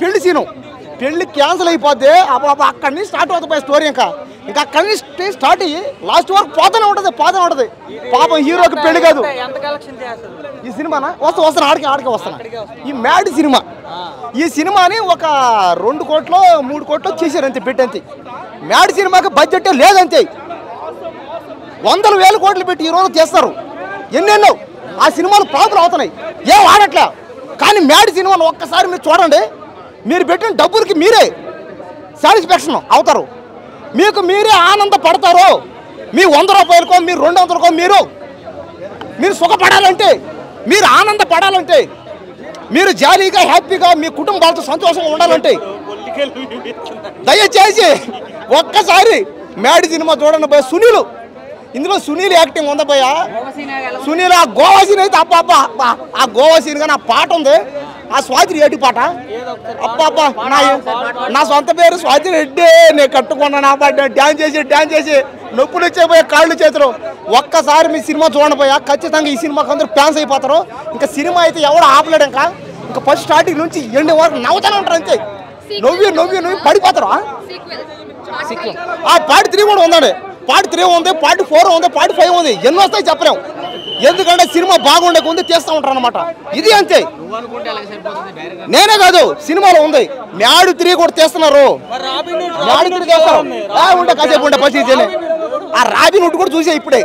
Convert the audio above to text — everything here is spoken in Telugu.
పెళ్లి సీను పెళ్లి క్యాన్సిల్ అయిపోతే అక్కడి నుంచి స్టార్ట్ అవుతుంది స్టోరీ. ఇంకా అక్కడి నుంచి స్టార్ట్ అయ్యి లాస్ట్ వరకు పోతూనే ఉంటుంది పాపం హీరోకి పెళ్లి కాదు. ఈ సినిమానా వస్తాను ఆడికి వస్తాను. ఈ మ్యాడ్ సినిమా ఈ సినిమాని ఒక 2 కోట్లు 3 కోట్లు చేశారు అంతే పెట్టంతే. మ్యాడ్ సినిమాకి బడ్జెట్ లేదంతే, 100,000 కోట్లు పెట్టి ఈ రోజు చేస్తారు. ఎన్నెన్నో ఆ సినిమాలు ప్రాబ్లం అవుతున్నాయి, ఏం ఆడట్లే. కానీ మ్యాడ్ సినిమాను ఒక్కసారి మీరు చూడండి, మీరు పెట్టిన డబ్బులకి మీరే సాటిస్ఫాక్షన్ అవుతారు, మీకు మీరే ఆనందపడతారు. మీ 100 రూపాయలకో మీరు 200కో మీరు సుఖపడాలంటే, మీరు ఆనందపడాలంటే, మీరు జాలీగా హ్యాపీగా మీ కుటుంబాలతో సంతోషంగా ఉండాలంటే దయచేసి ఒక్కసారి మ్యాడ్ సినిమా చూడండి భయ. సునీల్ ఇందులో సునీల్ యాక్టింగ్ ఉందా భయ. సునీల్ ఆ గోవా సీన్ అయితే ఆ గోవా సీన్ కానీ ఆ పాట ఉంది, ఆ స్వాతి రెడ్డి పాట నా సొంత పేరు స్వాతి రెడ్డి, నేను కట్టుకున్నాను. ఆ పాట డ్యాన్స్ చేసి నొప్పులు వచ్చేపోయా కాళ్ళు చేతులు. ఒక్కసారి మీ సినిమా చూడండి పోయా, ఖచ్చితంగా ఈ సినిమాకి అందరూ ఫ్యాన్స్ అయిపోతారు. ఇంకా సినిమా అయితే ఎవరు ఆపలేడు. ఇంకా ఫస్ట్ స్టార్టింగ్ నుంచి ఎండ్ వరకు నవ్వుతూనే ఉంటారు అంతే. నవ్వి పడిపోతారు. ఆ పార్ట్ 3 కూడా ఉందండి, పార్ట్ 3 ఉంది, పార్ట్ 4 ఉంది, పార్ట్ 5 ఉంది. ఎన్ని వస్తాయి చెప్పలేము, ఎందుకంటే సినిమా బాగుండే కొంది తీస్తూ ఉంటారు అనమాట. ఇది అంతే, నేనే కాదు సినిమాలో ఉంది. మ్యాడ్ 3 కూడా తీస్తున్నారు. మ్యాడ్ 3 చేస్తారు ఉంటే కాసేపు ఉండే పరిస్థితి. ఆ రాబిన్ హుడ్ కూడా చూసే ఇప్పుడే.